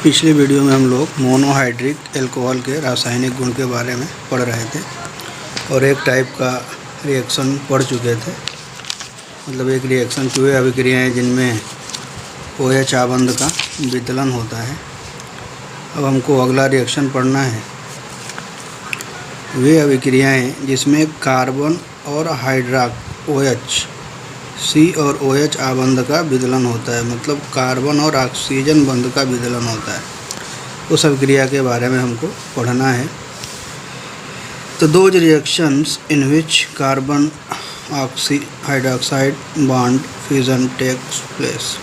पिछली वीडियो में हम लोग मोनोहाइड्रिक अल्कोहल के रासायनिक गुण के बारे में पढ़ रहे थे और एक टाइप का रिएक्शन पढ़ चुके थे। मतलब एक रिएक्शन की वे अभिक्रियाएँ जिनमें OH आबंध का विदलन होता है। अब हमको अगला रिएक्शन पढ़ना है, वे अभिक्रियाएँ जिसमें कार्बन और OH C और OH आबंध का विदलन होता है। मतलब कार्बन और ऑक्सीजन बंध का विदलन होता है, उस अभिक्रिया के बारे में हमको पढ़ना है। तो those reactions in which carbon hydroxide bond fusion takes place.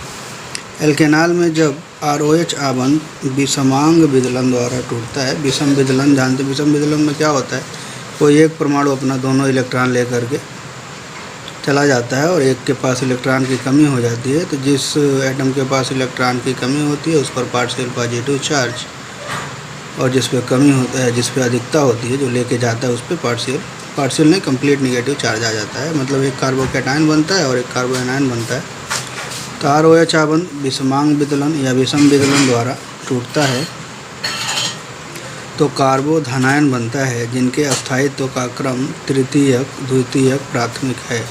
Alkanol में जब ROH आबंध विषमांग विदलन द्वारा टूटता है। विषम विदलन जानते, विषम विदलन में क्या होता है, कोई एक परमाणु अपना दोनों इलेक्ट्रॉन लेकर के चला जाता है और एक के पास इलेक्ट्रॉन की कमी हो जाती है। तो जिस एटम के पास इलेक्ट्रॉन की कमी होती है उस पर पार्शियल पॉजिटिव चार्ज, और जिस पे कमी होता है, जिस पे अधिकता होती है, जो लेके जाता है, उस पर पार्शियल नहीं कंप्लीट निगेटिव चार्ज आ जाता है। मतलब एक कार्बोकैटायन बनता है और एक कार्बोएनायन बनता है। तो ROH आबंध विषमांग विदलन या विषम विदलन द्वारा टूटता है तो कार्बोधनायन बनता है, जिनके अस्थायित्व का क्रम तृतीयक, द्वितीयक, प्राथमिक है।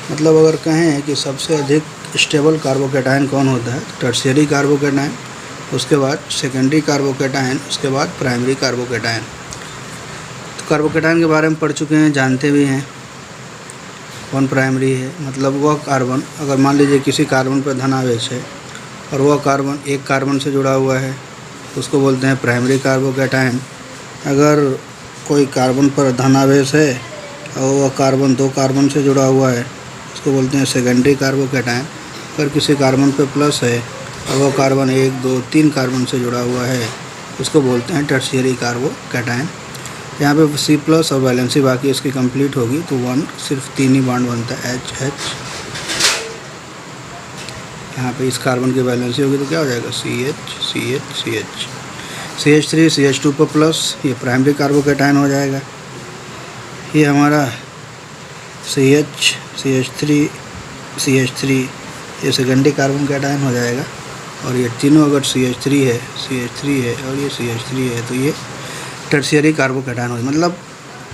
मतलब अगर कहें कि सबसे अधिक स्टेबल कार्बोकैटायन कौन होता है, तो टर्शियरी कार्बोकैटायन, उसके बाद सेकेंडरी कार्बोकैटायन, उसके बाद प्राइमरी कार्बोकैटायन। तो कार्बोकैटायन के बारे में पढ़ चुके हैं, जानते भी हैं कौन प्राइमरी है। मतलब वह कार्बन, अगर मान लीजिए किसी कार्बन पर धनावेश है और वह कार्बन एक कार्बन से जुड़ा हुआ है, उसको बोलते हैं प्राइमरी कार्बोकैटायन। अगर कोई कार्बन पर धनावेश है और वह कार्बन दो कार्बन से जुड़ा हुआ है, उसको बोलते हैं सेकेंडरी कार्बोकैटायन। अगर किसी कार्बन पर प्लस है और वह कार्बन 1, 2, 3 कार्बन से जुड़ा हुआ है, उसको बोलते हैं टर्शियरी कार्बोकैटायन। यहाँ पे C+ और वैलेंसी बाकी इसकी कंप्लीट होगी तो 1 सिर्फ 3 ही बॉन्ड बनता है, H। यहाँ पे इस कार्बन की वैलेंसी होगी तो क्या हो जाएगा, CH। CH3 CH2 पर प्लस, ये प्राइमरी कार्बोकैटायन हो जाएगा। ये हमारा CH3 ये सेकेंडरी कार्बोकैटायन हो जाएगा। और ये तीनों अगर CH3 है और ये CH3 है तो ये टर्शियरी कार्बोकैटायन हो। मतलब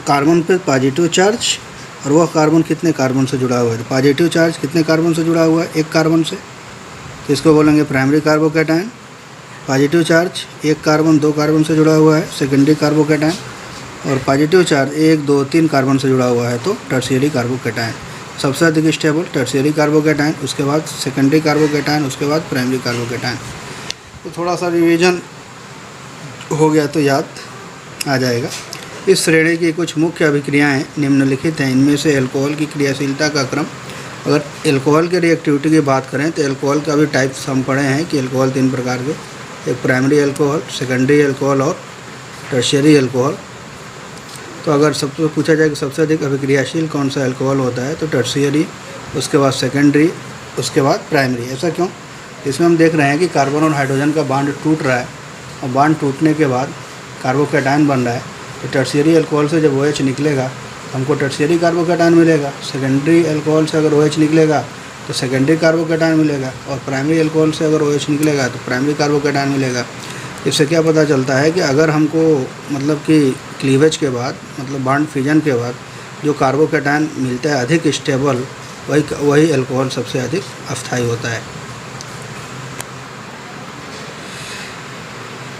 कार्बन पे पॉजिटिव चार्ज और वह कार्बन कितने कार्बन से जुड़ा हुआ है, तो पॉजिटिव चार्ज कितने कार्बन से जुड़ा हुआ है, एक कार्बन से, तो इसको बोलेंगे प्राइमरी कार्बोकैटायन। पॉजिटिव चार्ज एक कार्बन 2 कार्बन से जुड़ा हुआ है, सेकेंडरी कार्बोकैटायन। और पॉजिटिव चार्ज 1, 2, 3 कार्बन से जुड़ा हुआ है तो टर्शियरी कार्बोकैटायन। सबसे अधिक स्टेबल टर्शियरी कार्बोकैटायन, उसके बाद सेकेंडरी कार्बोकैटायन, उसके बाद प्राइमरी कार्बोकैटायन। तो थोड़ा सा रिवीजन हो गया तो याद आ जाएगा। इस श्रेणी की कुछ मुख्य अभिक्रियाएं निम्नलिखित हैं। इनमें से अल्कोहल की क्रियाशीलता का क्रम। अगर अल्कोहल के रिएक्टिविटी की बात करें तो अल्कोहल का भी टाइप्स हम पढ़े हैं कि अल्कोहल 3 प्रकार के, एक प्राइमरी अल्कोहल, सेकेंडरी अल्कोहल और टर्शियरी अल्कोहल। तो अगर सबसे पूछा जाए कि सबसे अधिक अभिक्रियाशील कौन सा अल्कोहल होता है तो टर्शियरी, उसके बाद सेकेंडरी, उसके बाद प्राइमरी। ऐसा क्यों? इसमें हम देख रहे हैं कि कार्बन और हाइड्रोजन का बॉन्ड टूट रहा है और बॉन्ड टूटने के बाद कार्बोकैटायन बन रहा है। तो टर्शियरी अल्कोहल से जब OH निकलेगा तो हमको टर्शियरी कार्बोकैटायन मिलेगा। सेकेंडरी अल्कोहल से अगर OH निकलेगा तो सेकेंडरी कार्बोकैटायन मिलेगा, और प्राइमरी अल्कोहल से अगर OH निकलेगा तो प्राइमरी कार्बोकैटायन मिलेगा। इससे क्या पता चलता है कि अगर हमको मतलब कि क्लीवेज के बाद, मतलब बॉन्ड फ्यूजन के बाद जो कार्बोकैटायन मिलता है अधिक स्टेबल, वही अल्कोहल सबसे अधिक अस्थायी होता है।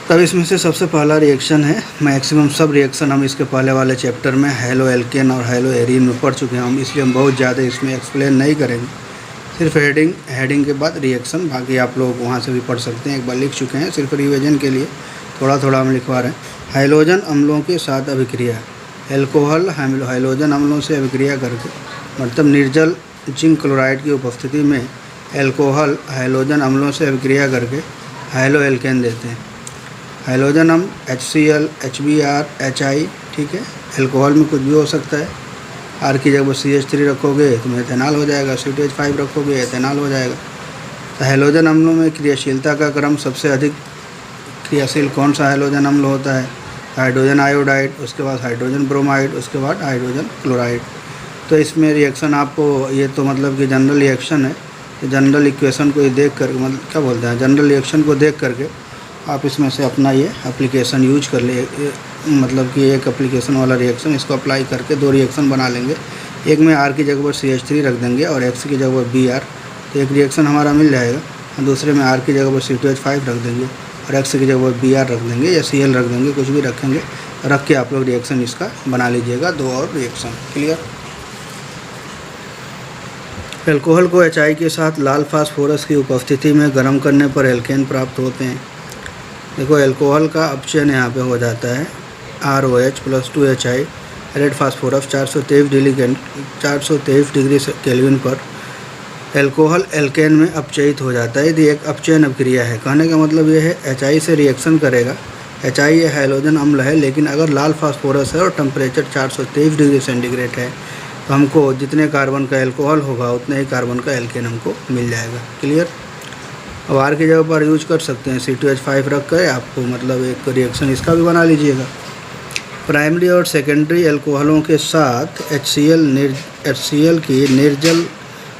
तब इसमें से सबसे पहला रिएक्शन है, मैक्सिमम सब रिएक्शन हम इसके पहले वाले चैप्टर में हैलो एल्केन और हैलो एरीन में पढ़ चुके हैं हम, इसलिए हम बहुत ज़्यादा इसमें एक्सप्लेन नहीं करेंगे। सिर्फ हेडिंग के बाद रिएक्शन, बाकी आप लोग वहाँ से भी पढ़ सकते हैं, एक बार लिख चुके हैं। सिर्फ रिवीजन के लिए थोड़ा थोड़ा हम लिखवा रहे हैं। हाइलोजन अम्लों के साथ अभिक्रिया। एल्कोहल हाइलोजन अम्लों से अभिक्रिया करके, मतलब निर्जल जिंक क्लोराइड की उपस्थिति में एल्कोहल हाइलोजन अम्लों से अभिक्रिया करके हाइलो एल्केन देते हैं। हाइलोजन अम्ल HCl, HBr, HI, ठीक है। एल्कोहल में कुछ भी हो सकता है। R की जगह CH3 रखोगे तो मेथेनॉल हो जाएगा, C2H5 रखोगे एथेनॉल हो जाएगा। तो हाइलोजन अम्लों में क्रियाशीलता का क्रम, सबसे अधिक क्रियाशील कौन सा हाइलोजन अम्ल होता है, हाइड्रोजन आयोडाइड, उसके बाद हाइड्रोजन ब्रोमाइड, उसके बाद हाइड्रोजन क्लोराइड। तो इसमें रिएक्शन आपको, ये तो मतलब कि जनरल रिएक्शन है, जनरल इक्वेशन को देख कर, मतलब क्या बोलते हैं, जनरल रिएक्शन को देख करके आप इसमें से अपना ये एप्लीकेशन यूज कर ले, मतलब कि एक एप्लीकेशन वाला रिएक्शन इसको अप्लाई करके 2 रिएक्शन बना लेंगे। एक में R की जगह पर CH3 रख देंगे और X की जगह पर Br, तो एक रिएक्शन हमारा मिल जाएगा। और दूसरे में R की जगह पर C2H5 रख देंगे और X की जगह पर Br रख देंगे या Cl रख देंगे, कुछ भी रखेंगे। रख के आप लोग रिएक्शन इसका बना लीजिएगा, 2 और रिएक्शन। क्लियर। एल्कोहल को HI के साथ लाल फास्फोरस की उपस्थिति में गर्म करने पर एल्केन प्राप्त होते हैं। देखो एल्कोहल का अपचयन यहाँ पे हो जाता है ROH + 2HI red phosphorus 423 degree kelvin पर एल्कोहल एल्केन में अपचयित हो जाता है। यदि एक अपचयन अभिक्रिया है, कहने का मतलब ये है HI से रिएक्शन करेगा। HI ये हाइड्रोजन अम्ल है, लेकिन अगर लाल फास्फोरस है और टेम्परेचर 423 डिग्री सेंटीग्रेड है तो हमको जितने कार्बन का एल्कोहल होगा उतने ही कार्बन का एल्केन हमको मिल जाएगा। क्लियर। अब R की जगह पर यूज कर सकते हैं C2H5 रख कर आपको मतलब एक रिएक्शन इसका भी बना लीजिएगा। प्राइमरी और सेकेंडरी एल्कोहलों के साथ HCl की निर्जल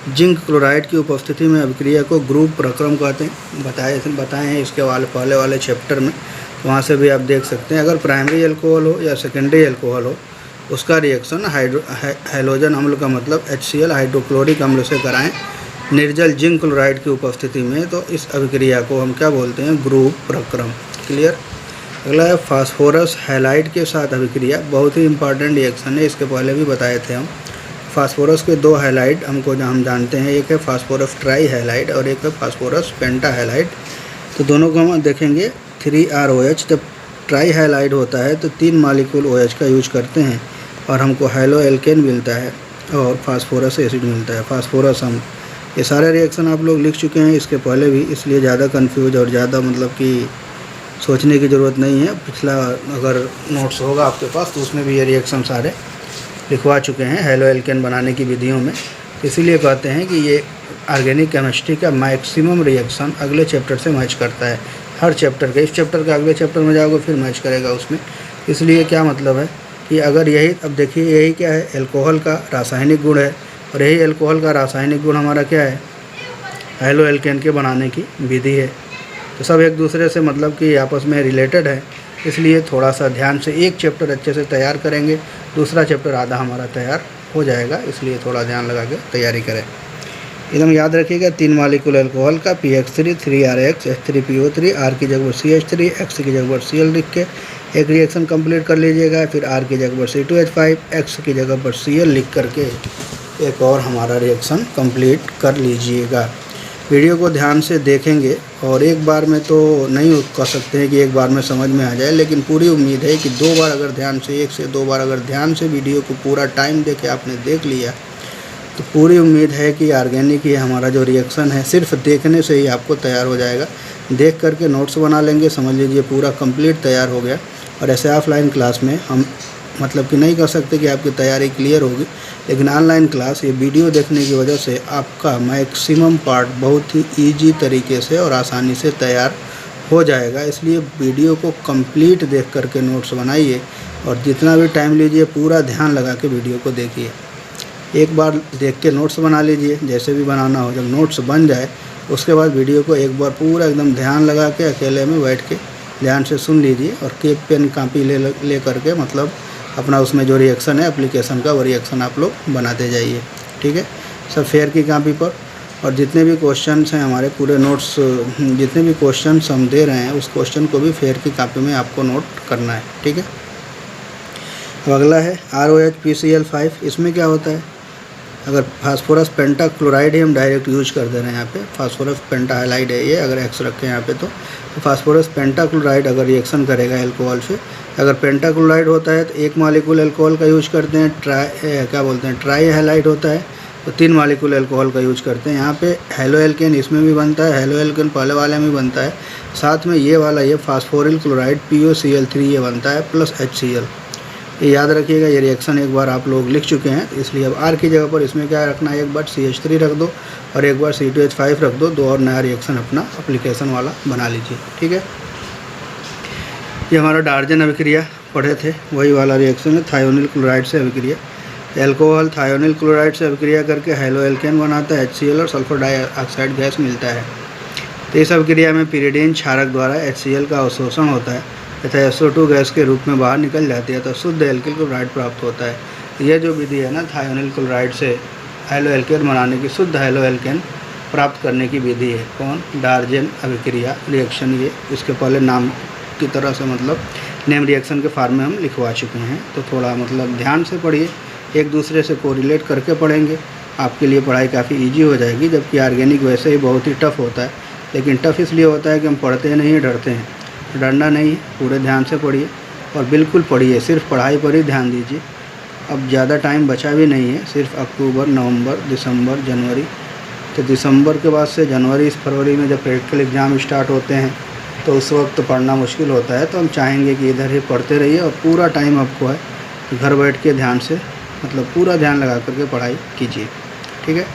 जिंक क्लोराइड की उपस्थिति में अभिक्रिया को ग्रुप प्रक्रम कहते हैं। बताए हैं इसके पहले वाले चैप्टर में, वहाँ से भी आप देख सकते हैं। अगर प्राइमरी एल्कोहल हो या सेकेंडरी एल्कोहल हो, उसका रिएक्शन हाइड्रोजन अम्ल का मतलब HCl हाइड्रोक्लोरिक अम्ल से कराएं निर्जल जिंक क्लोराइड की उपस्थिति में, तो इस अभिक्रिया को हम क्या बोलते हैं, ग्रुप प्रक्रम। क्लियर। अगला है फास्फोरस हैलाइड के साथ अभिक्रिया। बहुत ही इंपॉर्टेंट रिएक्शन है, इसके पहले भी बताए थे हम। फास्फोरस के 2 हैलाइड हम जानते हैं, एक है फास्फोरस ट्राई हैलाइड और एक है फास्फोरस पेंटा हैलाइड। तो दोनों को हम देखेंगे 3ROH। जब ट्राई हैलाइड होता है तो 3 मॉलिक्यूल OH का यूज करते हैं और हमको हैलो एल्केन मिलता है और फास्फोरस एसिड मिलता है, फास्फोरस अम्ल। ये सारे रिएक्शन आप लोग लिख चुके हैं इसके पहले भी, इसलिए ज़्यादा कन्फ्यूज और ज़्यादा मतलब कि सोचने की ज़रूरत नहीं है। पिछला अगर नोट्स होगा आपके पास तो उसमें भी ये रिएक्शन सारे लिखवा चुके हैं हैलो एल्केन बनाने की विधियों में। इसीलिए कहते हैं कि ये ऑर्गेनिक केमिस्ट्री का मैक्सिमम रिएक्शन अगले चैप्टर से मैच करता है। हर चैप्टर के, इस चैप्टर का अगले चैप्टर में जाओगे फिर मैच करेगा उसमें। इसलिए क्या मतलब है कि अगर यही, अब देखिए यही क्या है, एल्कोहल का रासायनिक गुण है और यही एल्कोहल का रासायनिक गुण हमारा क्या है, हैलो एल्केन के बनाने की विधि है। तो सब एक दूसरे से मतलब कि आपस में रिलेटेड है। इसलिए थोड़ा सा ध्यान से एक चैप्टर अच्छे से तैयार करेंगे, दूसरा चैप्टर आधा हमारा तैयार हो जाएगा। इसलिए थोड़ा ध्यान लगा के तैयारी करें। एकदम याद रखिएगा 3 मॉलिक्यूल एल्कोहल का PX3 3RX H3PO3 R की जगह पर CH3 X की जगह पर Cl लिख के एक रिएक्शन कंप्लीट कर लीजिएगा। फिर R की जगह पर C2H5 X की जगह पर Cl लिख करके एक और हमारा रिएक्शन कंप्लीट कर लीजिएगा। वीडियो को ध्यान से देखेंगे और एक बार में तो नहीं कर सकते हैं कि एक बार में समझ में आ जाए, लेकिन पूरी उम्मीद है कि 2 बार अगर ध्यान से, 1 से 2 बार अगर ध्यान से वीडियो को पूरा टाइम देके आपने देख लिया तो पूरी उम्मीद है कि ऑर्गेनिक ये हमारा जो रिएक्शन है सिर्फ देखने से ही आपको तैयार हो जाएगा। देख करके नोट्स बना लेंगे, समझ लीजिए पूरा कंप्लीट तैयार हो गया। और ऐसे ऑफलाइन क्लास में हम मतलब कि नहीं कर सकते कि आपकी तैयारी क्लियर होगी, लेकिन ऑनलाइन क्लास ये वीडियो देखने की वजह से आपका मैक्सिमम पार्ट बहुत ही ईजी तरीके से और आसानी से तैयार हो जाएगा। इसलिए वीडियो को कंप्लीट देख करके नोट्स बनाइए और जितना भी टाइम लीजिए पूरा ध्यान लगा के वीडियो को देखिए। एक बार देख के नोट्स बना लीजिए, जैसे भी बनाना हो। जब नोट्स बन जाए उसके बाद वीडियो को एक बार पूरा एकदम ध्यान लगा के अकेले में बैठ के ध्यान से सुन लीजिए और पेन कापी ले करके मतलब अपना उसमें जो रिएक्शन है एप्लीकेशन का वो रिएक्शन आप लोग बनाते जाइए। ठीक है, सब फेयर की कापी पर। और जितने भी क्वेश्चंस हैं हमारे पूरे नोट्स, जितने भी क्वेश्चंस हम दे रहे हैं उस क्वेश्चन को भी फेयर की कापी में आपको नोट करना है। ठीक है। अब अगला है ROH PCl5। इसमें क्या होता है, अगर फास्फोरस पेंटा क्लोराइड ही हम डायरेक्ट यूज कर दे रहे हैं यहाँ पे, फास्फोरस पेंटा हैलाइड है ये, अगर X रखें यहाँ पे तो फास्फोरस पेंटा क्लोराइड अगर रिएक्शन करेगा एल्कोहल से, अगर पेंटा क्लोराइड होता है तो 1 मॉलिक्यूल एल्कोहल का यूज करते हैं। ट्राई हैलाइड होता है तो 3 मॉलिक्यूल एल्कोहल का यूज करते हैं। यहाँ पे हैलो एल्केन इसमें भी बनता है, हैलो एल्केन पहले वाले में भी बनता है, साथ में ये वाला ये फास्फोरिल क्लोराइड POCl3 ये बनता है प्लस HCl। ये याद रखिएगा, ये रिएक्शन एक बार आप लोग लिख चुके हैं, इसलिए अब R की जगह पर इसमें क्या रखना है, एक बार CH3 रख दो और एक बार C2H5 रख दो, 2 और नया रिएक्शन अपना एप्लीकेशन वाला बना लीजिए। ठीक है, ये हमारा डार्जन अभिक्रिया पढ़े थे वही वाला रिएक्शन है, थायोनिल क्लोराइड से अभिक्रिया। एल्कोहल थायोनिल क्लोराइड से अभिक्रिया करके हैलो एल्केन बनाता है, HCl और सल्फर डाइऑक्साइड गैस मिलता है। तो इस अभिक्रिया में पिरिडीन क्षारक द्वारा HCl का अवशोषण होता है तथा SO2 गैस के रूप में बाहर निकल जाती है तो शुद्ध एल्किल क्लोराइड प्राप्त होता है। यह जो विधि है ना, थायोनिल क्लोराइड से हैलो एल्केन बनाने की, शुद्ध हैलो एल्केन प्राप्त करने की विधि है। कौन? डार्जेन अभिक्रिया रिएक्शन। ये इसके पहले नाम की तरह से मतलब नेम रिएक्शन के फॉर्म में हम लिखवा चुके हैं, तो थोड़ा मतलब ध्यान से पढ़िए, एक दूसरे से कोरिलेट करके पढ़ेंगे, आपके लिए पढ़ाई काफ़ी इजी हो जाएगी। जबकि ऑर्गेनिक वैसे ही बहुत ही टफ होता है, लेकिन टफ इसलिए होता है कि हम पढ़ते नहीं हैं, डरते हैं। डरना नहीं है, पूरे ध्यान से पढ़िए और बिल्कुल पढ़िए, सिर्फ पढ़ाई पर ही ध्यान दीजिए। अब ज़्यादा टाइम बचा भी नहीं है, सिर्फ अक्टूबर, नवंबर, दिसंबर, जनवरी, तो दिसंबर के बाद से जनवरी फरवरी में जब प्रैक्टिकल एग्ज़ाम स्टार्ट होते हैं तो उस वक्त पढ़ना मुश्किल होता है। तो हम चाहेंगे कि इधर ही पढ़ते रहिए और पूरा टाइम आपको है घर बैठ के ध्यान से मतलब पूरा ध्यान लगा करके पढ़ाई कीजिए, ठीक है।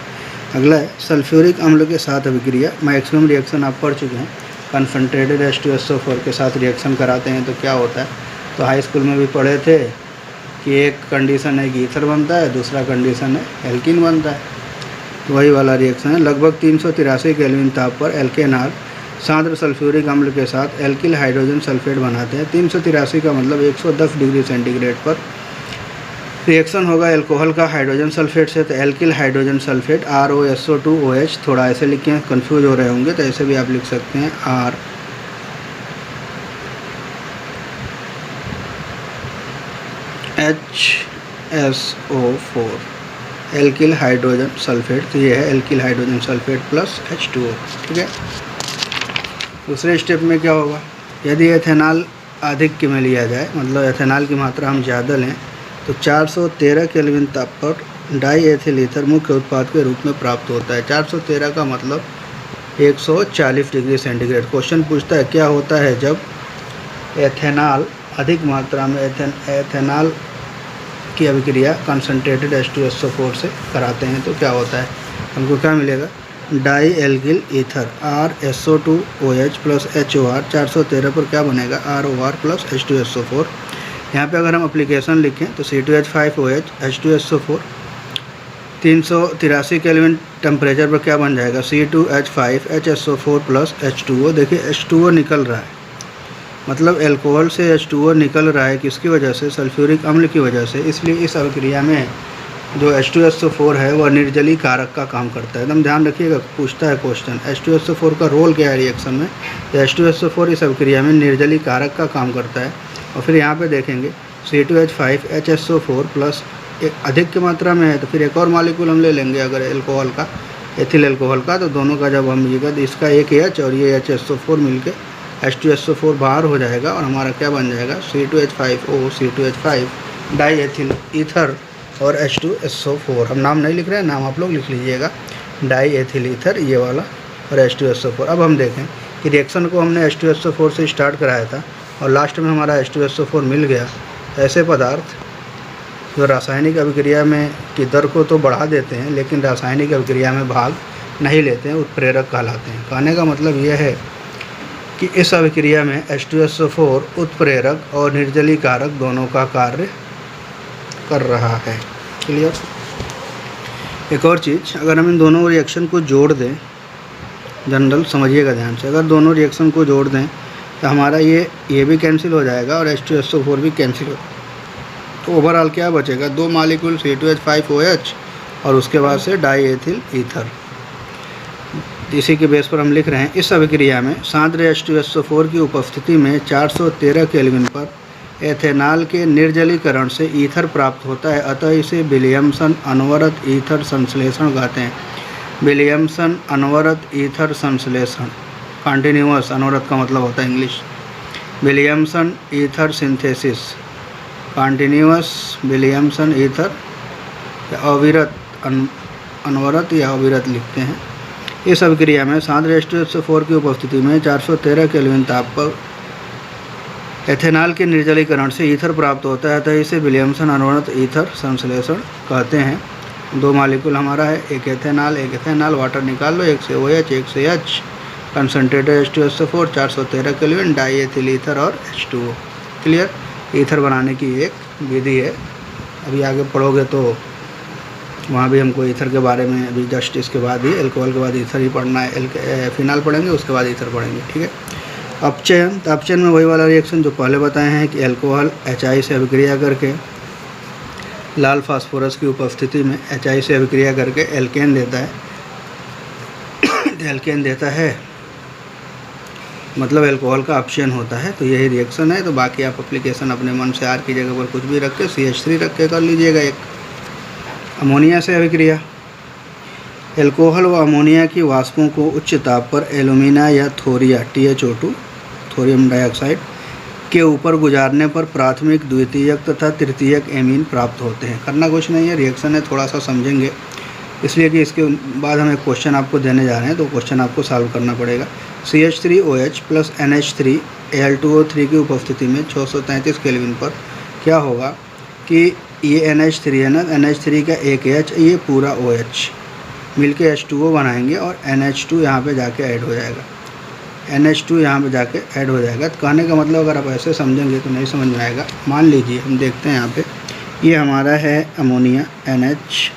अगला है सल्फ्यूरिक अम्ल के साथ अभिक्रिया। मैक्सिमम रिएक्शन आप पढ़ चुके हैं, कंसनट्रेटेड H2SO4 के साथ रिएक्शन कराते हैं तो क्या होता है, तो हाई स्कूल में भी पढ़े थे कि एक कंडीशन है कि ईथर बनता है, दूसरा कंडीशन है एल्कीन बनता है, तो वही वाला रिएक्शन है। लगभग 383 केल्विन ताप पर एल्केनॉल सांद्र सल्फ्यूरिक अम्ल के साथ एल्किल हाइड्रोजन सल्फेट बनाते हैं। 383 का मतलब 110 डिग्री सेंटीग्रेड पर रिएक्शन होगा एल्कोहल का हाइड्रोजन सल्फेट से, तो एल्किल हाइड्रोजन सल्फेट ROSO2OH। थोड़ा ऐसे लिखें, कंफ्यूज हो रहे होंगे, तो ऐसे भी आप लिख सकते हैं RHSO4 एल्किल हाइड्रोजन सल्फेट। तो ये है alkyl hydrogen sulphate plus H2O, ठीक है। दूसरे स्टेप में क्या होगा, यदि एथेनॉल अधिक में लिया जाए, मतलब एथेनॉल की मात्रा हम ज़्यादा लें, तो 413 केल्विन ताप पर डाई एथिल ईथर मुख्य उत्पाद के रूप में प्राप्त होता है। 413 का मतलब 140 डिग्री सेंटीग्रेड। क्वेश्चन पूछता है क्या होता है जब एथेनॉल अधिक मात्रा में एथेनॉल की अभिक्रिया कंसनट्रेटेड H2SO4 से कराते हैं तो क्या होता है, हमको क्या मिलेगा, di alkyl ether RSO2OH plus HOR। 413 पर क्या बनेगा, ROR प्लस H2SO4। यहाँ पे अगर हम एप्लीकेशन लिखें तो C2H5OH H2SO4। 383 केल्विन टेम्परेचर पर क्या बन जाएगा, C2H5HSO4 प्लस H2O। देखिए H2O निकल रहा है, मतलब एल्कोहल से H2O निकल रहा है, किसकी वजह से, सल्फ्यूरिक अम्ल की वजह से। इसलिए इस अभिक्रिया में जो H2SO4 है वह निर्जली कारक का काम करता है। एकदम ध्यान रखिएगा, पूछता है क्वेश्चन H2SO4 का रोल क्या है रिएक्शन में, तो H2SO4 इस अभिक्रिया में निर्जली कारक का काम करता है। और फिर यहाँ पे देखेंगे C2H5HSO4 प्लस एक अधिक की मात्रा में है, तो फिर एक और मॉलिक्यूल हम ले लेंगे अगर एल्कोहल का, एथिल एल्कोहल का, तो दोनों का जब हम लीजिएगा तो इसका एक H और ये HSO4 मिलके H2SO4 बाहर हो जाएगा और हमारा क्या बन जाएगा, C2H5O C2H5 die ethyl ether और H2SO4। हम नाम नहीं लिख रहे हैं, नाम आप लोग लिख लीजिएगा, डाई एथिल ईथर ये वाला और H2SO4। अब हम देखें कि रिएक्शन को हमने H2SO4 से स्टार्ट कराया था और लास्ट में हमारा H2SO4 मिल गया। ऐसे पदार्थ जो रासायनिक अभिक्रिया में की दर को तो बढ़ा देते हैं लेकिन रासायनिक अभिक्रिया में भाग नहीं लेते हैं, उत्प्रेरक कहलाते हैं। कहने का मतलब यह है कि इस अभिक्रिया में H2SO4 उत्प्रेरक और निर्जली कारक दोनों का कार्य कर रहा है। क्लियर। एक और चीज़, अगर हम इन दोनों रिएक्शन को जोड़ दें, जनरल समझिएगा ध्यान से, अगर दोनों रिएक्शन को जोड़ दें तो हमारा ये भी कैंसिल हो जाएगा और H2SO4 भी कैंसिल हो, तो ओवरऑल क्या बचेगा, दो मॉलिक्यूल C2H5OH और उसके बाद से डाई एथिल ईथर। इसी के बेस पर हम लिख रहे हैं, इस अभिक्रिया में सांद्र H2SO4 की उपस्थिति में 413 केल्विन पर एथेनॉल के निर्जलीकरण से ईथर प्राप्त होता है, अतः इसे विलियमसन अनवरत ईथर संश्लेषण कहते हैं। विलियमसन अनवरत ईथर संश्लेषण, कॉन्टिन्यूअस, अनवरत का मतलब होता है English, Williamson ether synthesis, continuous Williamson ether, या अविरत, अनवरत या अविरत लिखते हैं। इस अभिक्रिया में सांद्र H2SO4 की उपस्थिति में 413 केल्विन ताप पर एथेनॉल के निर्जलीकरण से ईथर प्राप्त होता है, तो इसे विलियमसन अनवरत ईथर संश्लेषण कहते हैं। दो मॉलिक्यूल हमारा है, एक एथेनॉल, वाटर निकाल लो, एक से OH एक से H, concentrated H2SO4 413 kelvin, die ethyl ether और H2O। क्लियर। ईथर बनाने की एक विधि है, अभी आगे पढ़ोगे तो वहाँ भी हमको ईथर के बारे में अभी जस्ट इसके बाद ही अल्कोहल के बाद ईथर ही पढ़ना है, फिनाल पढ़ेंगे उसके बाद ईथर पढ़ेंगे, ठीक है। अपचयन, तो अपचयन में वही वाला रिएक्शन जो पहले बताए हैं कि अल्कोहल HI से अभिक्रिया करके लाल फास्फोरस की उपस्थिति में HI से अभिक्रिया करके एल्केन देता है। एल्केन देता है मतलब अल्कोहल का अपचयन होता है, तो यही रिएक्शन है। तो बाकी आप एप्लीकेशन अपने मन से R की जगह पर कुछ भी रख के CH3 रख के कर लीजिएगा। एक अमोनिया से अभिक्रिया, अल्कोहल व अमोनिया की वाष्पों को उच्च ताप पर एल्यूमिना या थोरिया THO2 थोरियम डाइऑक्साइड के ऊपर गुजारने पर प्राथमिक, द्वितीयक तथा तृतीयक एमीन प्राप्त होते हैं। करना कुछ नहीं है, रिएक्शन है, थोड़ा सा समझेंगे इसलिए कि इसके बाद हम एक क्वेश्चन आपको देने जा रहे हैं, तो क्वेश्चन आपको सॉल्व करना पड़ेगा। CH3OH प्लस NH3 Al2O3 की उपस्थिति में 633 केल्विन पर क्या होगा कि ये NH3 है ना, NH3 का एक H, ये पूरा OH मिलके H2O बनाएंगे और NH2 यहाँ पे जाके ऐड हो जाएगा। NH2 यहाँ पे जाके ऐड हो जाएगा। तो कहने का मतलब अगर आप ऐसे समझेंगे तो नहीं समझ में आएगा। मान लीजिए हम देखते हैं यहाँ पे, ये हमारा है अमोनिया NH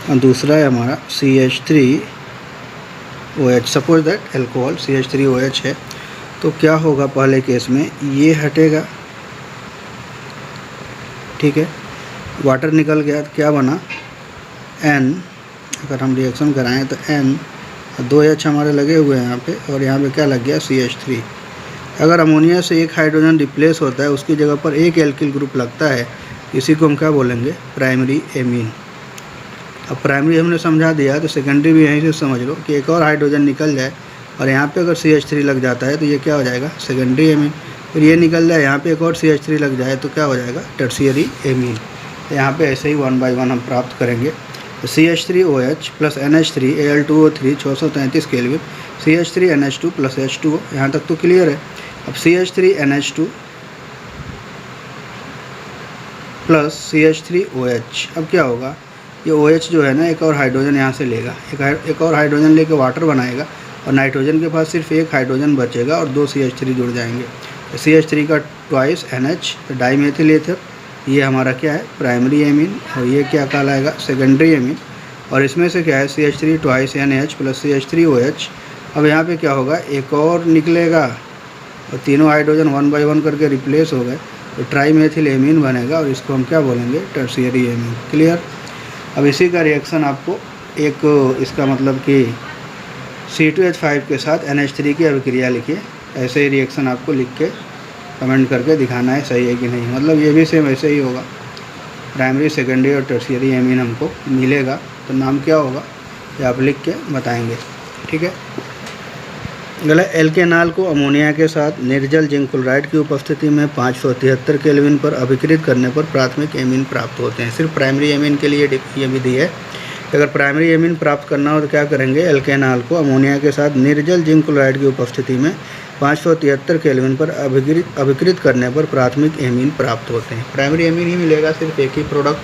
और दूसरा है हमारा CH3OH। Suppose that alcohol CH3OH है, तो क्या होगा पहले केस में, ये हटेगा, ठीक है, वाटर निकल गया तो क्या बना N। अगर हम रिएक्शन कराएं तो N, 2H हमारे लगे हुए हैं यहाँ पे, और यहाँ पे क्या लग गया CH3। अगर अमोनिया से एक हाइड्रोजन रिप्लेस होता है, उसकी जगह पर एक एल्किल ग्रुप लगता है, इसी को हम क्या बोलेंगे, प्राइमरी एमीन। अब प्राइमरी हमने समझा दिया, तो सेकेंडरी भी यहीं से समझ लो कि एक और हाइड्रोजन निकल जाए और यहाँ पे अगर CH3 लग जाता है तो ये क्या हो जाएगा, सेकेंडरी एमीन। फिर ये निकल जाए, यहाँ पे एक और CH3 लग जाए तो क्या हो जाएगा, टर्शियरी एमीन। यहाँ पे ऐसे ही 1 बाय 1 हम प्राप्त करेंगे। तो CH3OH plus NH3 Al2O3 633 kelvin, CH3NH2 plus H2O, यहाँ तक तो क्लियर है। अब CH3NH2 प्लस CH3OH, अब क्या होगा, ये OH जो है ना एक और हाइड्रोजन यहाँ से लेगा, एक और हाइड्रोजन लेके वाटर बनाएगा और नाइट्रोजन के पास सिर्फ एक हाइड्रोजन बचेगा और 2 CH3 जुड़ जाएंगे। तो CH3 का ट्वाइस NH, तो डाईमेथिल ईथर, ये हमारा क्या है, प्राइमरी एमीन, और ये क्या कहलाएगा, सेकेंडरी एमीन। और इसमें से क्या है, CH3 twice NH plus CH3OH। अब यहाँ पे क्या होगा, एक और निकलेगा और तीनों हाइड्रोजन 1 बाय 1 करके रिप्लेस हो गए, तो ट्राईमेथिल एमीन बनेगा और इसको हम क्या बोलेंगे, टर्शियरी एमीन। क्लियर। अब इसी का रिएक्शन आपको एक इसका मतलब कि C2H5 के साथ NH3 की अभिक्रिया लिखिए, ऐसे ही रिएक्शन आपको लिख के कमेंट करके दिखाना है सही है कि नहीं। मतलब ये भी सेम ऐसे ही होगा, प्राइमरी, सेकेंडरी और टर्शियरी एमीन हमको मिलेगा, तो नाम क्या होगा ये आप लिख के बताएंगे, ठीक है। अगला, एल्केनॉल को अमोनिया के साथ निर्जल जिंक क्लोराइड की उपस्थिति में 573 केल्विन पर अभिक्रित करने पर प्राथमिक एमीन प्राप्त होते हैं। सिर्फ प्राइमरी एमीन के लिए ये विधि है। अगर प्राइमरी एमीन प्राप्त करना हो तो क्या करेंगे, एल्केनॉल को अमोनिया के साथ निर्जल जिंक क्लोराइड की उपस्थिति में 573 केल्विन पर अभिक्रित करने पर प्राथमिक एमीन प्राप्त होते हैं। प्राइमरी एमीन ही मिलेगा, सिर्फ एक ही प्रोडक्ट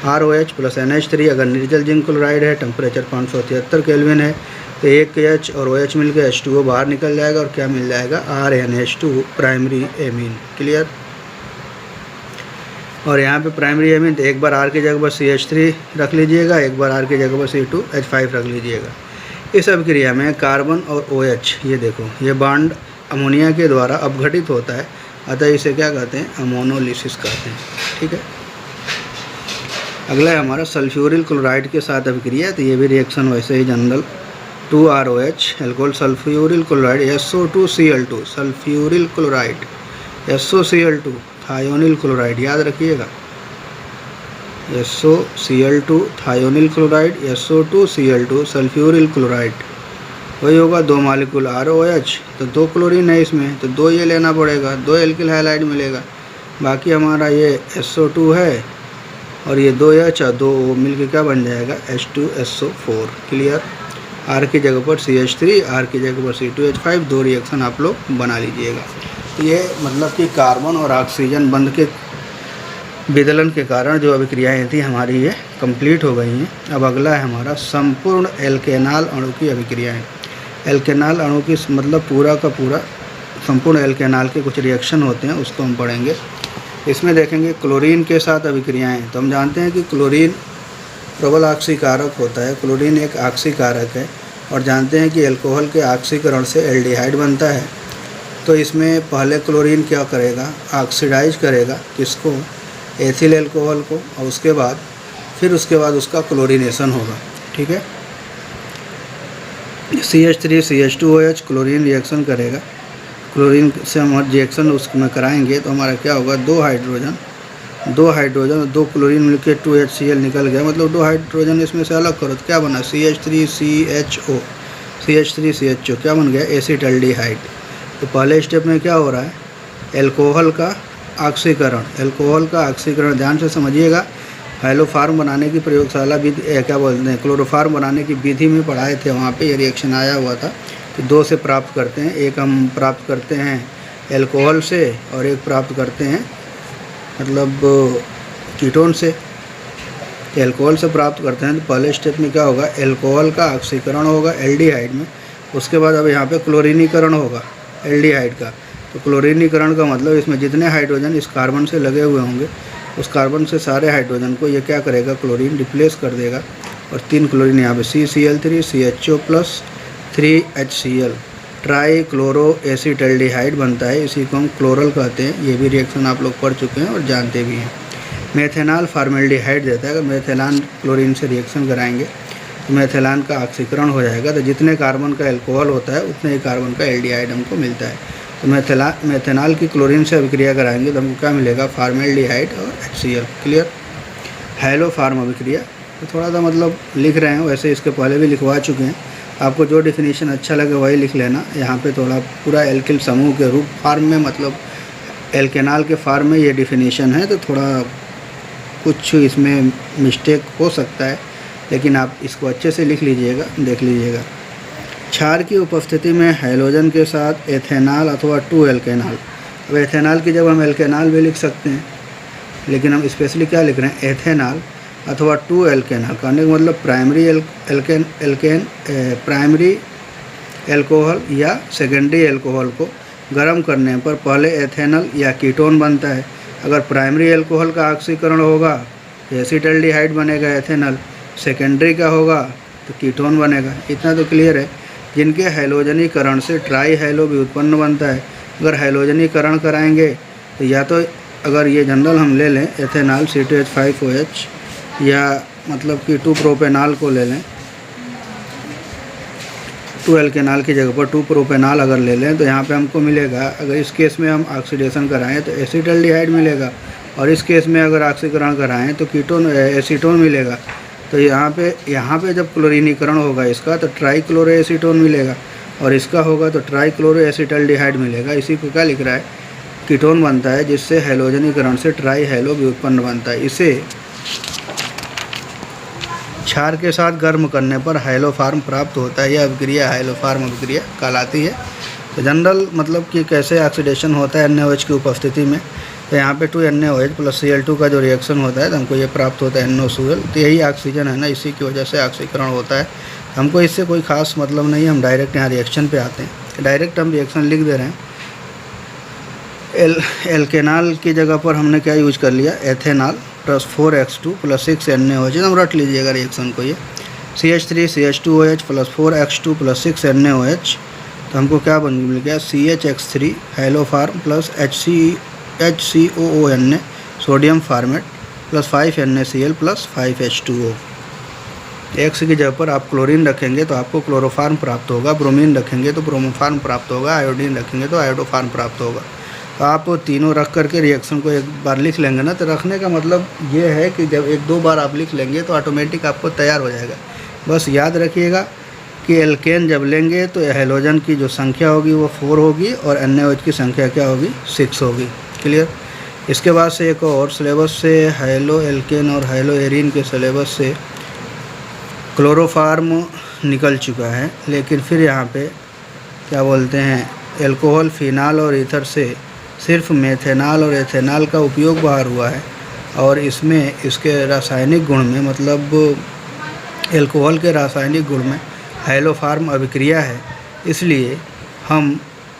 ROH प्लस NH3। अगर निर्जल जिंक क्लोराइड है, टेम्परेचर 573 केल्विन है, तो एक H और OH मिलकर H2O बाहर निकल जाएगा और क्या मिल जाएगा, RNH2 प्राइमरी एमीन। क्लियर। और यहाँ पे प्राइमरी एमीन, तो एक बार R की जगह पर CH3 रख लीजिएगा, एक बार R की जगह पर C2H5 रख लीजिएगा। इस अभिक्रिया में कार्बन और OH, ये देखो, ये बॉन्ड अमोनिया के द्वारा अपघटित होता है, अतः इसे क्या कहते हैं, अमोनोलिसिस कहते हैं, ठीक है। अगला है हमारा सल्फ्यूरिल क्लोराइड के साथ अभिक्रिया, तो ये भी रिएक्शन वैसे ही general, 2ROH alcohol sulphuryl chloride SO2Cl2, sulphuryl chloride SOCl2 thionyl chloride, याद रखिएगा, SOCl2 thionyl chloride, SO2Cl2 sulphuryl chloride, वही होगा 2 मालिक्यूल ROH, तो 2 क्लोरीन है इसमें, तो 2 ये लेना पड़ेगा, 2 एल्किल हैलाइड मिलेगा। बाकी हमारा ये SO2 है और ये 2H और 2O मिलकर क्या बन जाएगा, H2SO4। क्लियर। R की जगह पर CH3, R की जगह पर C2H5, 2 रिएक्शन आप लोग बना लीजिएगा। तो ये मतलब कि कार्बन और ऑक्सीजन बंध के विदलन के कारण जो अभिक्रियाएँ थी हमारी ये कंप्लीट हो गई हैं। अब अगला है हमारा संपूर्ण एल्केनॉल अणु की अभिक्रियाएँ। एल्केनॉल अणु की मतलब पूरा का पूरा संपूर्ण एल्केनॉल के कुछ रिएक्शन होते हैं, उसको हम पढ़ेंगे। इसमें देखेंगे क्लोरीन के साथ अभिक्रियाएँ। तो हम जानते हैं कि क्लोरीन प्रबल ऑक्सीकारक होता है, क्लोरीन एक ऑक्सीकारक है, और जानते हैं कि अल्कोहल के ऑक्सीकरण से एल्डिहाइड बनता है। तो इसमें पहले क्लोरीन क्या करेगा, ऑक्सीडाइज करेगा किसको, एथिल अल्कोहल को, और उसके बाद उसका क्लोरीनेशन होगा। ठीक है, CH3CH2OH क्लोरीन रिएक्शन करेगा, क्लोरीन से हम रिएक्शन उसमें कराएंगे तो हमारा क्या होगा, दो हाइड्रोजन और दो क्लोरीन मिलकर 2HCl निकल गया। मतलब दो हाइड्रोजन इसमें से अलग करो तो क्या बना, CH3CHO क्या बन गया, एसिटाल्डिहाइड। तो पहले स्टेप में क्या हो रहा है, अल्कोहल का ऑक्सीकरण ध्यान से समझिएगा। हाइलोफार्म बनाने की प्रयोगशाला विधि क्या बोलते हैं, क्लोरोफार्म बनाने की विधि में पढ़ाए थे, वहाँ पे ये रिएक्शन आया हुआ था कि दो से प्राप्त करते हैं, एक हम प्राप्त करते हैं अल्कोहल से और एक प्राप्त करते हैं मतलब कीटोन से। अल्कोहल से प्राप्त करते हैं तो पहले स्टेप में क्या होगा, अल्कोहल का ऑक्सीकरण होगा एल्डिहाइड में, उसके बाद अब यहाँ पे क्लोरीनीकरण होगा एल्डिहाइड का। तो क्लोरीनीकरण का मतलब इसमें जितने हाइड्रोजन इस कार्बन से लगे हुए होंगे, उस कार्बन से सारे हाइड्रोजन को ये क्या करेगा, क्लोरीन रिप्लेस कर देगा, और 3 क्लोरीन यहाँ पे CCl3 CHO plus 3HCl try chloro acetaldehyde बनता है। इसी को हम क्लोरल कहते हैं। ये भी रिएक्शन आप लोग पढ़ चुके हैं और जानते भी हैं। मेथेनॉल फॉर्मेल्डिहाइड देता है। अगर मेथेनॉल क्लोरीन से रिएक्शन कराएंगे तो मेथेनॉल का ऑक्सीकरण हो जाएगा, तो जितने कार्बन का अल्कोहल होता है उतने ही कार्बन का एल्डिहाइड हमको मिलता है। तो मेथेनॉल की क्लोरीन से अभिक्रिया कराएंगे तो हमको क्या मिलेगा, फॉर्मेल्डिहाइड और HCl। क्लियर। हाइलोफार्म अभिक्रिया तो थोड़ा सा मतलब लिख रहे हैं, वैसे इसके पहले भी लिखवा चुके हैं। आपको जो डिफिनीशन अच्छा लगे वही लिख लेना। यहाँ पे थोड़ा पूरा एल्किल समूह के रूप फार्म में मतलब एल्केनॉल के फार्म में ये डिफिनीशन है, तो थोड़ा कुछ इसमें मिस्टेक हो सकता है, लेकिन आप इसको अच्छे से लिख लीजिएगा, देख लीजिएगा। क्षार की उपस्थिति में हैलोजन के साथ एथेनॉल अथवा 2 एल्केनॉल। अब एथेनॉल की जब हम एल्केनॉल भी लिख सकते हैं, लेकिन हम स्पेशली क्या लिख रहे हैं, एथेनॉल अथवा 2 एल्केनॉल। कहने का मतलब प्राइमरी एल्कोहल या सेकेंडरी एल्कोहल को गर्म करने पर पहले एथेनॉल या कीटोन बनता है। अगर प्राइमरी एल्कोहल का ऑक्सीकरण होगा तो एसिटाल्डिहाइड बनेगा एथेनॉल, सेकेंडरी का होगा तो कीटोन बनेगा। इतना तो क्लियर है। जिनके हैलोजनीकरण से ट्राई हैलो भी उत्पन्न बनता है। अगर हैलोजनीकरण कराएंगे तो या तो अगर ये जनरल हम ले लें एथेनॉल C2H5OH, या मतलब कि 2 प्रोपेनॉल को ले लें, 2 एल्केनॉल की जगह पर 2 प्रोपेनॉल अगर ले लें तो यहाँ पे हमको मिलेगा, अगर इस केस में हम ऑक्सीडेशन कराएं तो एसिटाल्डिहाइड मिलेगा, और इस केस में अगर ऑक्सीकरण कराएं तो कीटोन एसीटोन मिलेगा। तो यहाँ पे जब क्लोरीनीकरण होगा इसका तो ट्राई क्लोरो एसीटोन मिलेगा, और इसका होगा तो ट्राई क्लोरो एसिटाल्डिहाइड मिलेगा। इसी को क्या लिख रहा है, कीटोन बनता है, जिससे हैलोजनीकरण से ट्राई हैलो भी उत्पन्न बनता है। इसे क्षार के साथ गर्म करने पर हाइलोफार्म प्राप्त होता है। यह अभिक्रिया हाइलोफार्म अभिक्रिया कहलाती है। तो जनरल मतलब कि कैसे ऑक्सीडेशन होता है NaOH की उपस्थिति में, तो यहाँ पे 2NaOH प्लस Cl2 का जो रिएक्शन होता है तो हमको ये प्राप्त होता है NaCl। तो यही ऑक्सीजन है ना, इसी की वजह से ऑक्सीकरण होता है। हमको इससे कोई ख़ास मतलब नहीं है, हम डायरेक्ट यहाँ रिएक्शन पे आते हैं। डायरेक्ट हम रिएक्शन लिख दे रहे हैं। एल्केनॉल की जगह पर हमने क्या यूज कर लिया, ethanol plus 4X2 plus 6NaOH। हम रट लीजिएगा रिएक्शन को, ये CH3CH2OH plus 4X2 plus 6NaOH। तो हमको क्या मिल गया, CHX3 haloform plus HCOONA sodium formate plus 5NaCl plus 5H2O। X की जगह पर आप क्लोरीन रखेंगे तो आपको क्लोरोफार्म प्राप्त होगा, ब्रोमीन रखेंगे तो ब्रोमोफार्म प्राप्त होगा, आयोडीन रखेंगे तो आयोडोफार्म प्राप्त होगा। तो आप तीनों रख करके रिएक्शन को एक बार लिख लेंगे ना, तो रखने का मतलब ये है कि जब 1-2 बार आप लिख लेंगे तो ऑटोमेटिक आपको तैयार हो जाएगा। बस याद रखिएगा कि एल्केन जब लेंगे तो हैलोजन की जो संख्या होगी वो 4 होगी और NaOH की संख्या क्या होगी, 6 होगी। क्लियर। इसके बाद से एक और सिलेबस से हाइलो एल्केन और हाइलो एरीन के सिलेबस से क्लोरोफार्म निकल चुका है, लेकिन फिर यहाँ पे क्या बोलते हैं, एल्कोहल, फिनाल और ईथर से सिर्फ मेथेनॉल और एथेनॉल का उपयोग बाहर हुआ है, और इसमें इसके रासायनिक गुण में मतलब एल्कोहल के रासायनिक गुण में हाइलोफार्म अभिक्रिया है। इसलिए हम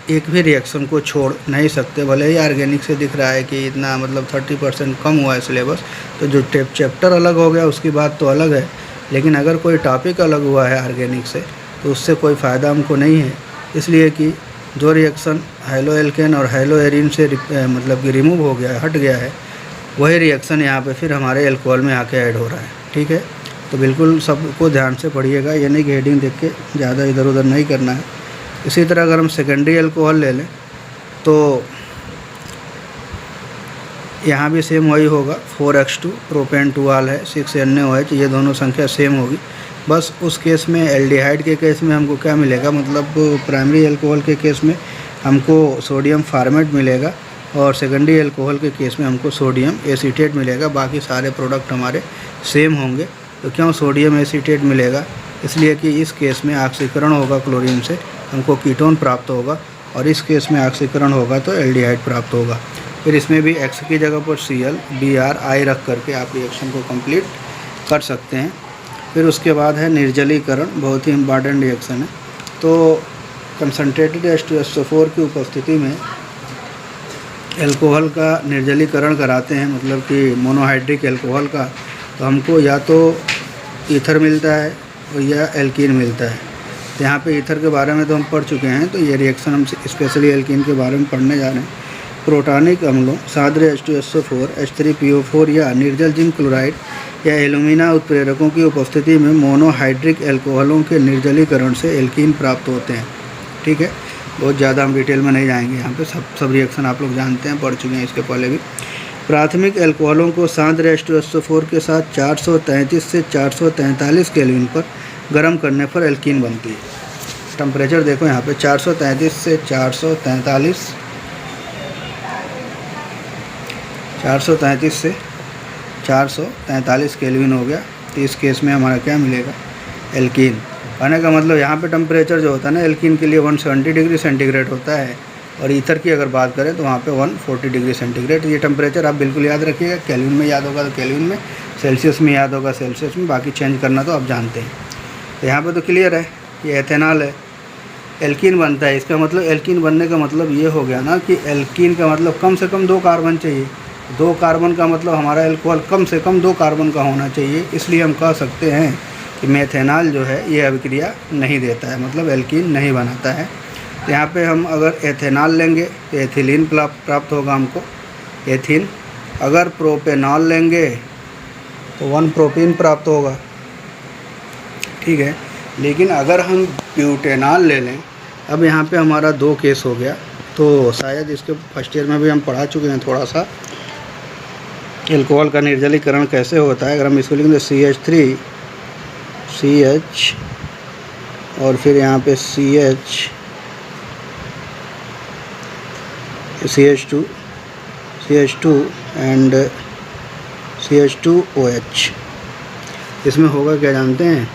एक भी रिएक्शन को छोड़ नहीं सकते। भले ही ऑर्गेनिक से दिख रहा है कि इतना मतलब 30% कम हुआ है सिलेबस, तो जो चैप्टर अलग हो गया उसकी बात तो अलग है, लेकिन अगर कोई टॉपिक अलग हुआ है ऑर्गेनिक से तो उससे कोई फ़ायदा हमको नहीं है। इसलिए कि जो रिएक्शन हेलो एल्केन और हेलो एरीन से मतलब कि रिमूव हो गया है, हट गया है, वही रिएक्शन यहाँ पे फिर हमारे एल्कोहल में आके ऐड हो रहा है। ठीक है, तो बिल्कुल सबको ध्यान से पढ़िएगा, ये नहीं कि हेडिंग देख के ज़्यादा इधर उधर नहीं करना है। इसी तरह अगर हम सेकेंडरी एल्कोहल ले लें तो यहाँ भी सेम वही होगा, 4x2 प्रोपेन 2 आल है, 6NaOH, ये दोनों संख्या सेम होगी। बस उस केस में एल्डिहाइड के केस में हमको क्या मिलेगा, मतलब प्राइमरी एल्कोहल के केस में हमको सोडियम फार्मेट मिलेगा और सेकेंडरी एल्कोहल के केस में हमको सोडियम एसीटेट मिलेगा। बाकी सारे प्रोडक्ट हमारे सेम होंगे। तो क्यों सोडियम एसीटेट मिलेगा, इसलिए कि इस केस में ऑक्सीकरण होगा क्लोरीन से, हमको कीटोन प्राप्त होगा, और इस केस में ऑक्सीकरण होगा तो एल्डिहाइड प्राप्त होगा। फिर इसमें भी X की जगह पर Cl Br I रख करके आप रिएक्शन को कंप्लीट कर सकते हैं। फिर उसके बाद है निर्जलीकरण, बहुत ही इम्पॉर्टेंट रिएक्शन है। तो कंसनट्रेटेड H2SO4 की उपस्थिति में एल्कोहल का निर्जलीकरण कराते हैं, मतलब कि मोनोहाइड्रिक एल्कोहल का, तो हमको या तो ईथर मिलता है या एल्कीन मिलता है। तो यहाँ पे ईथर के बारे में तो हम पढ़ चुके हैं, तो ये रिएक्शन हम स्पेशली एल्कीन के बारे में पढ़ने जा रहे हैं। प्रोटॉनिक अम्लों सादृ H2SO4 H3PO4 या निर्जल जिंक क्लोराइड या एल्यूमिना उत्प्रेरकों की उपस्थिति में मोनोहाइड्रिक एल्कोहलों के निर्जलीकरण से एल्कीन प्राप्त होते हैं। ठीक है, बहुत ज़्यादा हम डिटेल में नहीं जाएंगे, यहाँ पे सब रिएक्शन आप लोग जानते हैं, पढ़ चुके हैं इसके पहले भी। प्राथमिक एल्कोहलों को सादृ H2SO4 के साथ 433 से 443 केल्विन पर गर्म करने पर एल्कीन बनती है। टेम्परेचर देखो यहाँ पे 433 से 443 से 443 केल्विन हो गया। तो इस केस में हमारा क्या मिलेगा, एल्कीन। कहने का मतलब यहाँ पे टेम्परेचर जो होता है ना एल्कीन के लिए 170 डिग्री सेंटीग्रेड होता है, और ईथर की अगर बात करें तो वहाँ पे 140 डिग्री सेंटीग्रेड। ये टेम्परेचर आप बिल्कुल याद रखिएगा, केल्विन में याद होगा तो केल्विन में, सेल्सियस में याद होगा सेल्सियस में, बाकी चेंज करना तो आप जानते हैं। तो यहाँ पे तो क्लियर है, ये एथेनॉल है, एल्कीन बनता है। इसका मतलब एल्कीन बनने का मतलब ये हो गया ना कि एल्कीन का मतलब कम से कम 2 कार्बन चाहिए। 2 कार्बन का मतलब हमारा एल्कोहल कम से कम 2 कार्बन का होना चाहिए। इसलिए हम कह सकते हैं कि मेथेनॉल जो है ये अभिक्रिया नहीं देता है, मतलब एल्कीन नहीं बनाता है। तो यहाँ पे हम अगर एथेनॉल लेंगे तो एथिलीन प्राप्त होगा हमको, एथीन। अगर प्रोपेनॉल लेंगे तो 1 प्रोपीन प्राप्त होगा। ठीक है, लेकिन अगर हम ब्यूटेनॉल ले लें, अब यहाँ पे हमारा 2 केस हो गया। तो शायद इसके फर्स्ट ईयर में भी हम पढ़ा चुके हैं थोड़ा सा, एल्कोहल का निर्जलीकरण कैसे होता है। अगर हम इसको लिखेंगे CH3 CH और फिर यहाँ पे CH2 एंड CH2OH। इसमें होगा क्या जानते हैं,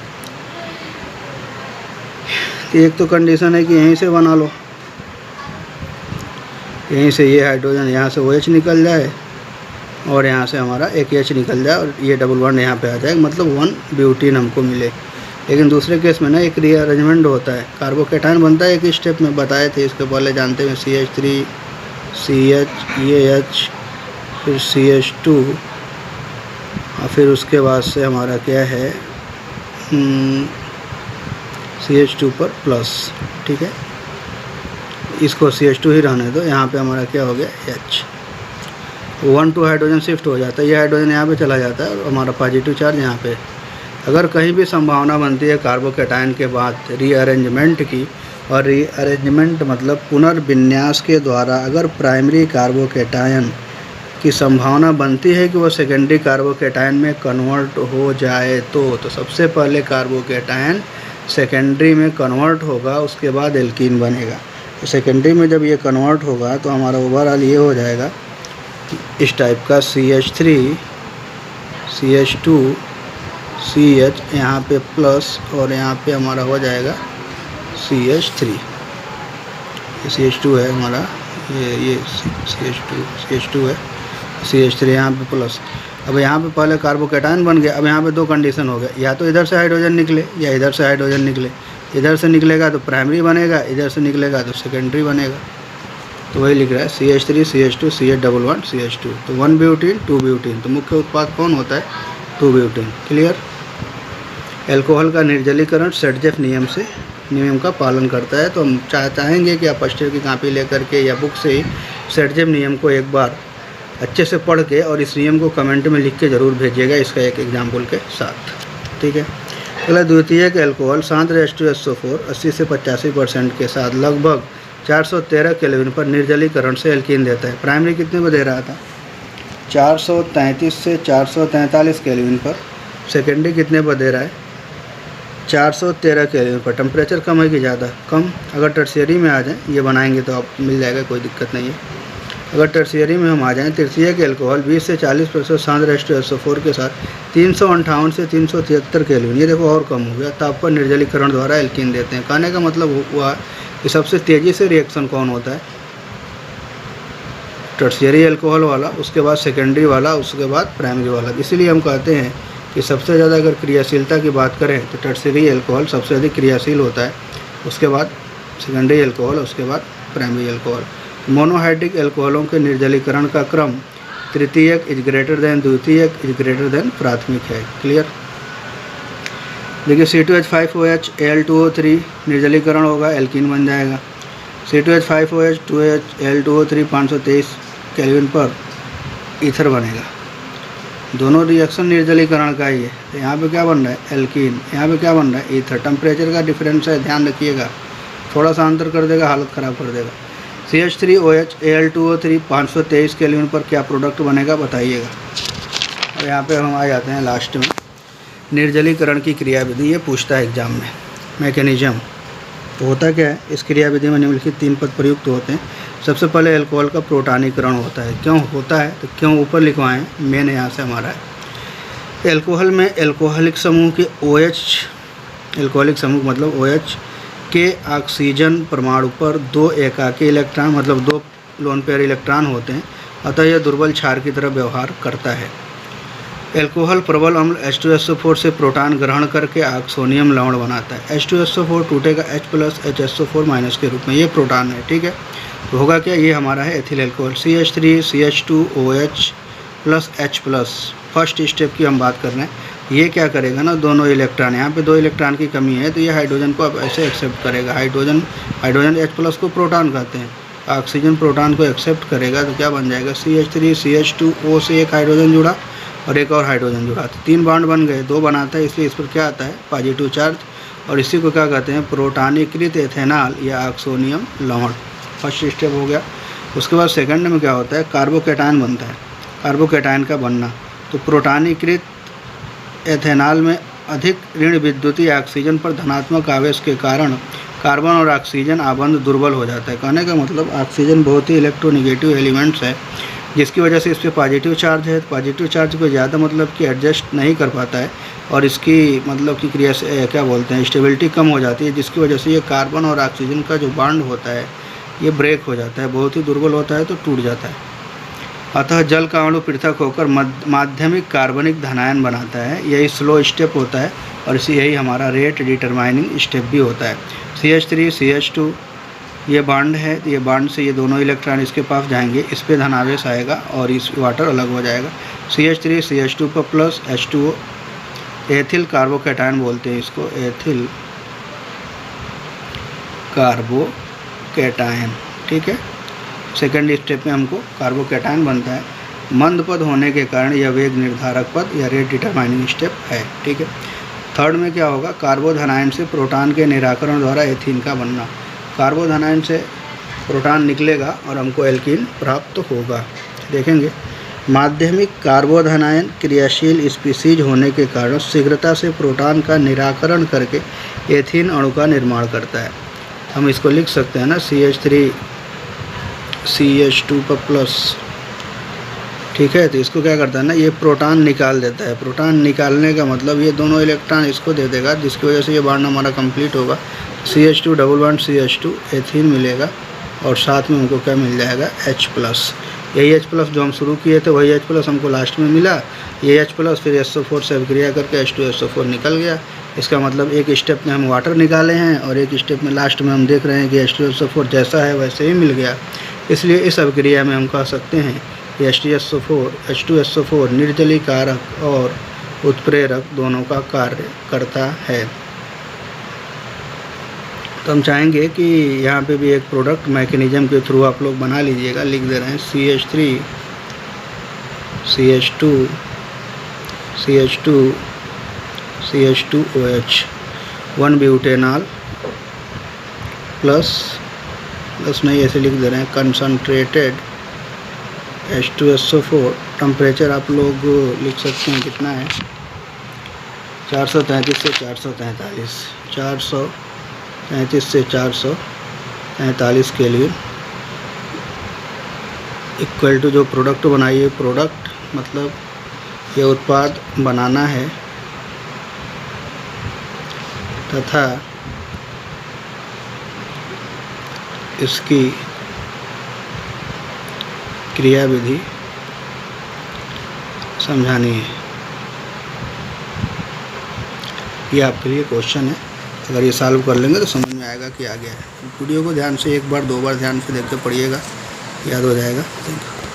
एक तो कंडीशन है कि यहीं से बना लो, यहीं से ये हाइड्रोजन यहाँ से OH निकल जाए और यहाँ से हमारा एक H निकल जाए और ये डबल बॉन्ड यहाँ पे आ जाए, मतलब 1 ब्यूटीन हमको मिले। लेकिन दूसरे केस में ना एक रीअरेंजमेंट होता है, कार्बोकेटायन बनता है एक स्टेप में, बताए थे इसके पहले, जानते हैं, CH3 CH ये H फिर CH2 और फिर उसके बाद से हमारा क्या है CH2 पर प्लस। ठीक है, इसको CH2 ही रहने दो। यहाँ पे हमारा क्या हो गया, H 1 हाइड्रोजन शिफ्ट हो जाता है, ये हाइड्रोजन यहाँ पे चला जाता है और हमारा पॉजिटिव चार्ज यहाँ पे। अगर कहीं भी संभावना बनती है कार्बोकेटायन के बाद रीअरेंजमेंट की, और रीअरेंजमेंट मतलब पुनर्विन्यास के द्वारा अगर प्राइमरी कार्बोकेटायन की संभावना बनती है कि वह सेकेंडरी कार्बोकेटायन में कन्वर्ट हो जाए, तो सबसे पहले कार्बोकेटायन सेकेंडरी में कन्वर्ट होगा, उसके बाद एल्कीन बनेगा। तो सेकेंडरी में जब ये कन्वर्ट होगा तो हमारा ओवरऑल ये हो जाएगा इस टाइप का, CH3 CH2 CH यहाँ पे प्लस और यहाँ पे हमारा हो जाएगा CH3। ये CH2 है हमारा, ये CH2 है, CH3 यहाँ पे प्लस। अब यहाँ पे पहले कार्बोकेटायन बन गया, अब यहाँ पे 2 कंडीशन हो गए, या तो इधर से हाइड्रोजन निकले या इधर से हाइड्रोजन निकले। इधर से निकलेगा तो प्राइमरी बनेगा, इधर से निकलेगा तो सेकेंडरी बनेगा। तो वही लिख रहा है CH3 CH2 CH11 CH2। तो 1 ब्यूटीन 2 ब्यूटीन, तो मुख्य उत्पाद कौन होता है? 2 ब्यूटीन। क्लियर। एल्कोहल का निर्जलीकरण सेटजेफ नियम का पालन करता है। तो हम चाहेंगे कि आप फर्स्ट ईयर की कॉपी लेकर के या बुक से ही सेटजेफ नियम को एक बार अच्छे से पढ़ के और इस नियम को कमेंट में लिख के ज़रूर भेजिएगा, इसका एक एग्जाम्पल के साथ। ठीक है। अगला द्वितीयक एल्कोहल सांद्र H2SO4 80 से 85% के साथ लगभग 413 केल्विन पर निर्जलीकरण से एल्कीन देता है। प्राइमरी कितने पर दे रहा था? 433 से 443 केल्विन पर। सेकेंडरी कितने पर दे रहा है? 413 केल्विन पर। टेम्परेचर कम है कि ज़्यादा? कम। अगर टर्शियरी में आ जाएं, ये बनाएंगे तो आप मिल जाएगा, कोई दिक्कत नहीं है। अगर टर्शियरी में हम आ जाएं, तृतीयक एल्कोहल 20 से 40% सांद्र H2SO4 के साथ 358 से 373 केल्विन, ये देखो और कम हो गया, ताप पर निर्जलीकरण द्वारा एल्कीन देते हैं। कहने का मतलब हुआ कि सबसे तेज़ी से रिएक्शन कौन होता है? टर्शियरी एल्कोहल वाला, उसके बाद सेकेंडरी वाला, उसके बाद प्राइमरी वाला। इसीलिए हम कहते हैं कि सबसे ज़्यादा अगर क्रियाशीलता की बात करें तो टर्शियरी एल्कोहल सबसे अधिक क्रियाशील होता है, उसके बाद सेकेंडरी एल्कोहल, उसके बाद प्राइमरी एल्कोहल। मोनोहाइड्रिक एल्कोहलों के निर्जलीकरण का क्रम तृतीयक इज ग्रेटर देन द्वितीयक इज ग्रेटर देन प्राथमिक है। क्लियर। देखिए C2H5OH Al2O3 निर्जलीकरण होगा, एल्कीन बन जाएगा। C2H5OH 2H Al2O3 523 केल्विन पर ईथर बनेगा। दोनों रिएक्शन निर्जलीकरण का ही है। तो यहाँ पे क्या बन रहा है? एल्कीन। यहाँ पे क्या बन रहा है? ईथर। टेम्परेचर का डिफरेंस है, ध्यान रखिएगा, थोड़ा सा अंतर कर देगा, हालत ख़राब कर देगा। CH3OH Al2O3 523 केल्विन पर क्या प्रोडक्ट बनेगा बताइएगा। और यहाँ पे हम आ जाते हैं लास्ट में निर्जलीकरण की क्रियाविधि। ये पूछता है एग्जाम में, मैकेनिज्म। तो होता क्या है? इस क्रियाविधि में निम्नलिखित 3 पद प्रयुक्त होते हैं। सबसे पहले एल्कोहल का प्रोटानीकरण होता है। क्यों होता है? तो क्यों ऊपर लिखवाएं, मेन यहाँ से हमारा है। एल्कोहल में एल्कोहलिक समूह के OH, एल्कोहलिक समूह मतलब OH के ऑक्सीजन परमाणु पर 2 एकाकी इलेक्ट्रॉन मतलब 2 लोन पेयर इलेक्ट्रॉन होते हैं, अतः यह दुर्बल क्षार की तरह व्यवहार करता है। एल्कोहल प्रबल अम्ल H2SO4 से प्रोटॉन ग्रहण करके ऑक्सोनियम लवण बनाता है। H2SO4 टूटेगा H+HSO4- के रूप में, ये प्रोटॉन है। ठीक है। तो होगा क्या? ये हमारा है ethyl alcohol. CH3 CH2OH plus H+। First step की हम बात कर रहे हैं। ये क्या करेगा ना, दोनों इलेक्ट्रॉन, यहाँ पे 2 इलेक्ट्रॉन की कमी है तो ये हाइड्रोजन को अब ऐसे एक्सेप्ट करेगा। हाइड्रोजन H+ को प्रोटॉन कहते हैं, ऑक्सीजन प्रोटॉन को एक्सेप्ट करेगा तो क्या बन जाएगा? CH3 CH2O से एक हाइड्रोजन जुड़ा और एक और हाइड्रोजन जुड़ा, तो 3 बॉन्ड बन गए, 2 बनाता है, इसलिए इस पर क्या आता है? Positive charge. और इसी को क्या कहते हैं? प्रोटानीकृत एथेनॉल या ऑक्सोनियम लवण। फर्स्ट स्टेप हो गया। उसके बाद सेकंड में क्या होता है? कार्बोकैटायन बनता है। कार्बोकैटायन का बनना, तो प्रोटानीकृत एथेनॉल में अधिक ऋण विद्युतीय ऑक्सीजन पर धनात्मक आवेश के कारण कार्बन और ऑक्सीजन आबंध दुर्बल हो जाता है। कहने का मतलब ऑक्सीजन बहुत ही इलेक्ट्रोनिगेटिव एलिमेंट्स है, जिसकी वजह से इस पर पॉजिटिव चार्ज है। पॉजिटिव चार्ज को ज़्यादा मतलब कि एडजस्ट नहीं कर पाता है और इसकी मतलब कि क्रिया से क्या बोलते हैं, स्टेबिलिटी कम हो जाती है, जिसकी वजह से ये कार्बन और ऑक्सीजन का जो बॉन्ड होता है ये ब्रेक हो जाता है, बहुत ही दुर्बल होता है, तो टूट जाता है। अतः जल का अणु पृथक होकर माध्यमिक कार्बनिक धनायन बनाता है। यही स्लो स्टेप होता है और यही हमारा रेट डिटरमाइनिंग स्टेप भी होता है। CH3 CH2 ये बॉन्ड है, ये बॉन्ड से ये दोनों इलेक्ट्रॉन इसके पास जाएंगे, इस पे धनावेश आएगा और इस वाटर अलग हो जाएगा। CH3 CH2 पर प्लस H2O, एथिल कार्बोकैटायन बोलते हैं इसको, एथिल कार्बोकैटायन। ठीक है। सेकेंड स्टेप में हमको कार्बोकैटायन बनता है। मंद पद होने के कारण यह वेग निर्धारक पद या रेट डिटरमाइनिंग स्टेप है। ठीक है। थर्ड में क्या होगा? कार्बोधनायन से प्रोटॉन के निराकरण द्वारा एथीन का बनना। कार्बोधनायन से प्रोटॉन निकलेगा और हमको एल्कीन प्राप्त होगा। देखेंगे, माध्यमिक कार्बोधनायन क्रियाशील स्पीसीज होने के कारण शीघ्रता से प्रोटॉन का निराकरण करके एथीन अणु का निर्माण करता है। हम इसको लिख सकते हैं ना, CH3 CH2 पर प्लस। ठीक है। तो इसको क्या करता है ना, ये प्रोटॉन निकाल देता है। प्रोटॉन निकालने का मतलब ये दोनों इलेक्ट्रॉन इसको दे देगा, जिसकी वजह से ये बॉन्ड हमारा कंप्लीट होगा। CH2 double bond CH2 ethene मिलेगा और साथ में हमको क्या मिल जाएगा? H+। यही H+ जो हम शुरू किए थे वही H+ हमको लास्ट में मिला। ये H+ फिर SO4 से अभिक्रिया करके H2SO4 निकल गया। इसका मतलब एक स्टेप में हम वाटर निकाले हैं और एक स्टेप में लास्ट में हम देख रहे हैं कि H2SO4 जैसा है वैसे ही मिल गया। इसलिए इस अभिक्रिया में हम कह सकते हैं कि H2SO4 निर्जलीकारक और उत्प्रेरक दोनों का कार्य करता है। तो हम चाहेंगे कि यहाँ पे भी एक प्रोडक्ट मैकेनिज्म के थ्रू आप लोग बना लीजिएगा। लिख दे रहे हैं CH3 CH2 CH2 CH2OH 1 butanol plus नहीं, ऐसे लिख दे रहे हैं कंसनट्रेटेड H2SO4। टेम्परेचर आप लोग लिख सकते हैं कितना है, 433 से 443, 433 से 443 के लिए इक्वल टू जो प्रोडक्ट बनाइए, प्रोडक्ट मतलब ये उत्पाद बनाना है तथा इसकी क्रियाविधि समझानी है। ये आपके लिए क्वेश्चन है, अगर ये सॉल्व कर लेंगे तो समझ में आएगा कि आ गया है। वीडियो को ध्यान से एक बार 2 बार ध्यान से देख के पढ़िएगा, याद हो जाएगा। Thank you.